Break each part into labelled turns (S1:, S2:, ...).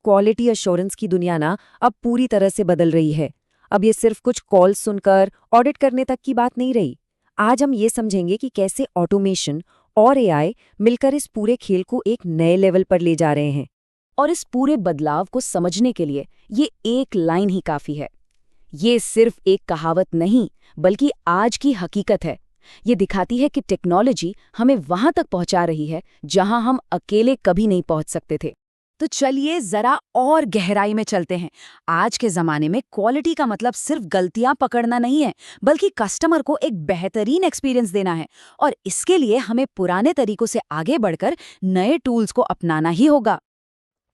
S1: Quality assurance की दुनिया ना अब पूरी तरह से बदल रही है। अब ये सिर्फ कुछ कॉल सुनकर ऑडिट करने तक की बात नहीं रही। आज हम ये समझेंगे कि कैसे ऑटोमेशन और एआई मिलकर इस पूरे खेल को एक नए लेवल पर ले जा रहे हैं। और इस पूरे बदलाव को समझने के लिए ये एक लाइन ही काफी है। ये सिर्फ एक कहावत नहीं, बल्कि आज की हकीकत है। ये दिखाती है कि टेक्नोलॉजी हमें वहां तक पहुंचा रही है जहां हम अकेले कभी नहीं पहुंच सकते थे।
S2: तो चलिए जरा और गहराई में चलते हैं। आज के जमाने में क्वालिटी का मतलब सिर्फ गलतियां पकड़ना नहीं है, बल्कि कस्टमर को एक बेहतरीन एक्सपीरियंस देना है। और इसके लिए हमें पुराने तरीकों से आगे बढ़कर नए टूल्स को अपनाना ही होगा।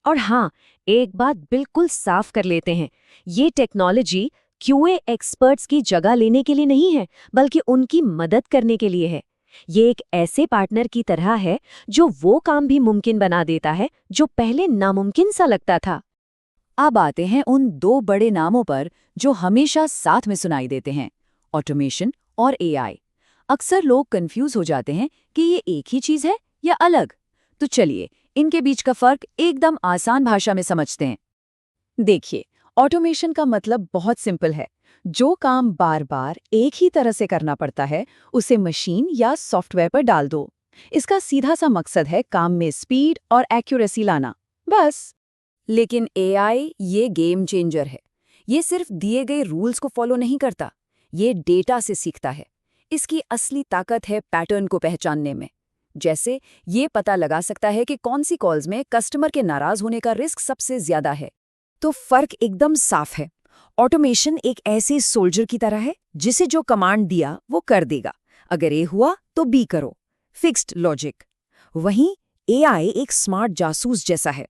S1: और हाँ, एक बात बिल्कुल साफ कर लेते हैं, ये टेक्नोलॉजी क्यूए एक्सपर्ट्स की जगह लेने के लिए नहीं है, बल्कि उनकी मदद करने के लिए है। ये एक ऐसे पार्टनर की तरह है जो वो काम भी मुमकिन बना देता है जो पहले नामुमकिन सा लगता था।
S2: अब आते हैं उन दो बड़े नामों पर जो हमेशा साथ में सुनाई देते हैं, ऑटोमेशन और एआई। अक्सर लोग कंफ्यूज हो जाते हैं कि ये एक ही चीज है या अलग। तो चलिए इनके बीच का फर्क एकदम आसान भाषा में समझते हैं। देखिए, ऑटोमेशन का मतलब बहुत सिंपल है। जो काम बार बार एक ही तरह से करना पड़ता है, उसे मशीन या सॉफ्टवेयर पर डाल दो। इसका सीधा सा मकसद है काम में स्पीड और एक्यूरेसी लाना, बस। लेकिन एआई ये गेम चेंजर है। ये सिर्फ दिए गए रूल्स को फॉलो नहीं करता, ये डेटा से सीखता है। इसकी असली ताकत है पैटर्न को पहचानने में। जैसे ये पता लगा सकता है कि कौन सी कॉल्स में कस्टमर के नाराज होने का रिस्क सबसे ज्यादा है। तो फर्क एकदम साफ है। ऑटोमेशन एक ऐसे सोल्जर की तरह है जिसे जो कमांड दिया वो कर देगा। अगर ए हुआ तो बी करो, फिक्स्ड लॉजिक। वहीं एआई एक स्मार्ट जासूस जैसा है।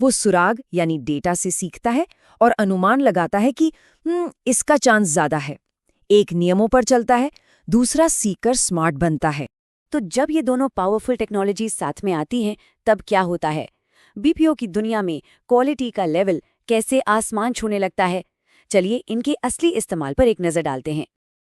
S2: वो सुराग यानी डेटा से सीखता है और अनुमान लगाता है कि इसका चांस ज्यादा है। एक नियमों पर चलता है, दूसरा सीखकर स्मार्ट बनता है। तो जब ये दोनों पावरफुल टेक्नोलॉजी साथ में आती हैं, तब क्या होता है? बीपीओ की दुनिया में क्वालिटी का लेवल कैसे आसमान छूने लगता है। चलिए इनके असली इस्तेमाल पर एक नजर डालते हैं।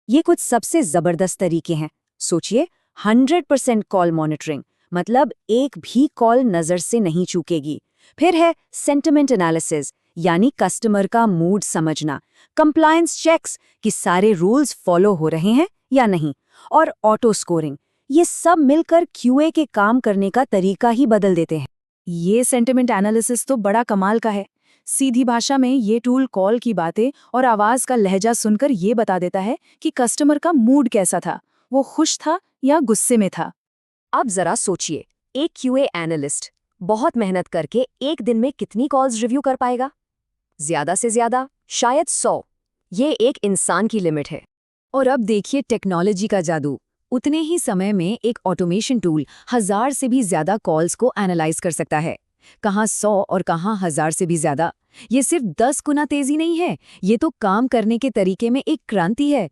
S2: ये कुछ सबसे जबरदस्त तरीके हैं। सोचिए, 100% कॉल मॉनिटरिंग, मतलब एक भी कॉल नजर से नहीं चूकेगी। फिर है सेंटिमेंट एनालिसिस, यानी कस्टमर का मूड समझना। कंप्लायंस चेक्स कि सारे रूल्स फॉलो हो रहे हैं या नहीं। और ऑटो स्कोरिंग। ये सब मिलकर क्यूए के काम करने का तरीका ही बदल देते हैं। ये सेंटिमेंट एनालिसिस तो बड़ा कमाल का है। सीधी भाषा में ये टूल कॉल की बातें और आवाज का लहजा सुनकर ये बता देता है कि कस्टमर का मूड कैसा था, वो खुश था या गुस्से में था।
S1: अब जरा सोचिए, एक क्यूए एनालिस्ट बहुत मेहनत करके एक दिन में कितनी कॉल्स रिव्यू कर पाएगा? ज्यादा से ज्यादा शायद 100। ये एक इंसान की लिमिट है।
S2: और अब देखिए टेक्नोलॉजी का जादू। उतने ही समय में एक ऑटोमेशन टूल 1000 से भी ज्यादा कॉल्स को एनालाइज कर सकता है। कहाँ 100 और कहाँ 1000 से भी ज्यादा। ये सिर्फ 10 गुना तेजी नहीं है, ये तो काम करने के तरीके में एक क्रांति है।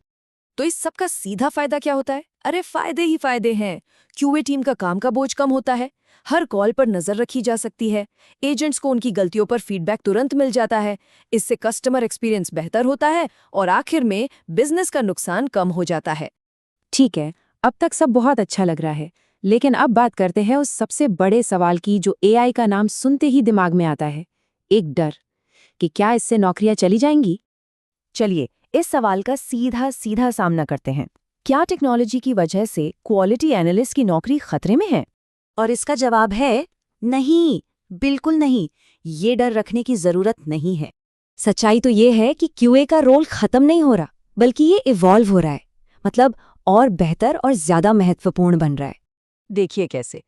S2: तो इस सब का सीधा फायदा क्या होता है? अरे फायदे ही फायदे हैं। क्यूए टीम का काम का बोझ कम होता है, हर कॉल पर नजर रखी जा सकती है, एजेंट्स को उनकी गलतियों पर फीडबैक तुरंत मिल जाता है। इससे कस्टमर एक्सपीरियंस बेहतर होता है और आखिर में बिजनेस का नुकसान कम हो जाता है।
S3: ठीक है, अब तक सब बहुत अच्छा लग रहा है, लेकिन अब बात करते हैं उस सबसे बड़े सवाल की जो एआई का नाम सुनते ही दिमाग में आता है, एक डर कि क्या इससे नौकरियां चली जाएंगी।
S1: चलिए इस सवाल का सीधा सीधा सामना करते हैं। क्या टेक्नोलॉजी की वजह से क्वालिटी एनालिस्ट की नौकरी खतरे में है? और इसका जवाब है नहीं, बिल्कुल नहीं। ये डर रखने की जरूरत नहीं है। सच्चाई तो ये है कि क्यूए का रोल खत्म नहीं हो रहा, बल्कि ये इवॉल्व हो रहा है, मतलब और बेहतर और ज्यादा महत्वपूर्ण बन रहा है।
S3: देखिए कैसे।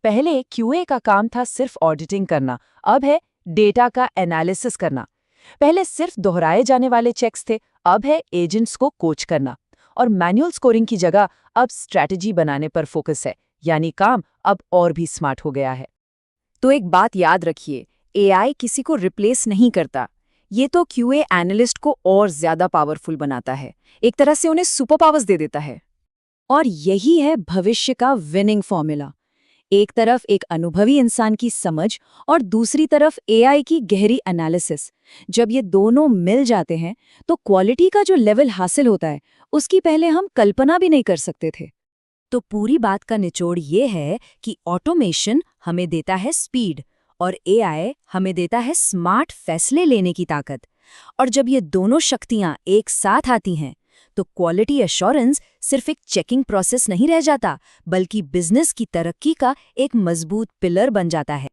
S3: पहले क्यूए का काम था सिर्फ ऑडिटिंग करना, अब है डेटा का एनालिसिस करना। पहले सिर्फ दोहराए जाने वाले चेक्स थे, अब है एजेंट्स को कोच करना। और मैनुअल स्कोरिंग की जगह अब स्ट्रैटेजी बनाने पर फोकस है, यानी काम अब और भी स्मार्ट हो गया है।
S2: तो एक बात याद रखिए, एआई किसी को रिप्लेस नहीं करता, ये तो क्यूए एनालिस्ट को और ज्यादा पावरफुल बनाता है, एक तरह से उन्हें सुपर पावर्स दे देता है। और यही है भविष्य का विनिंग फॉर्मूला। एक तरफ एक अनुभवी इंसान की समझ और दूसरी तरफ एआई की गहरी एनालिसिस। जब ये दोनों मिल जाते हैं तो क्वालिटी का जो लेवल हासिल होता है उसकी पहले हम कल्पना भी नहीं कर सकते थे।
S1: तो पूरी बात का निचोड़ ये है कि ऑटोमेशन हमें देता है स्पीड
S2: और AI हमें देता है स्मार्ट फैसले लेने की ताकत। और जब ये दोनों शक्तियां एक साथ आती हैं, तो क्वालिटी एश्योरेंस सिर्फ एक चेकिंग प्रोसेस नहीं रह जाता, बल्कि बिजनेस की तरक्की का एक मजबूत पिलर बन जाता है।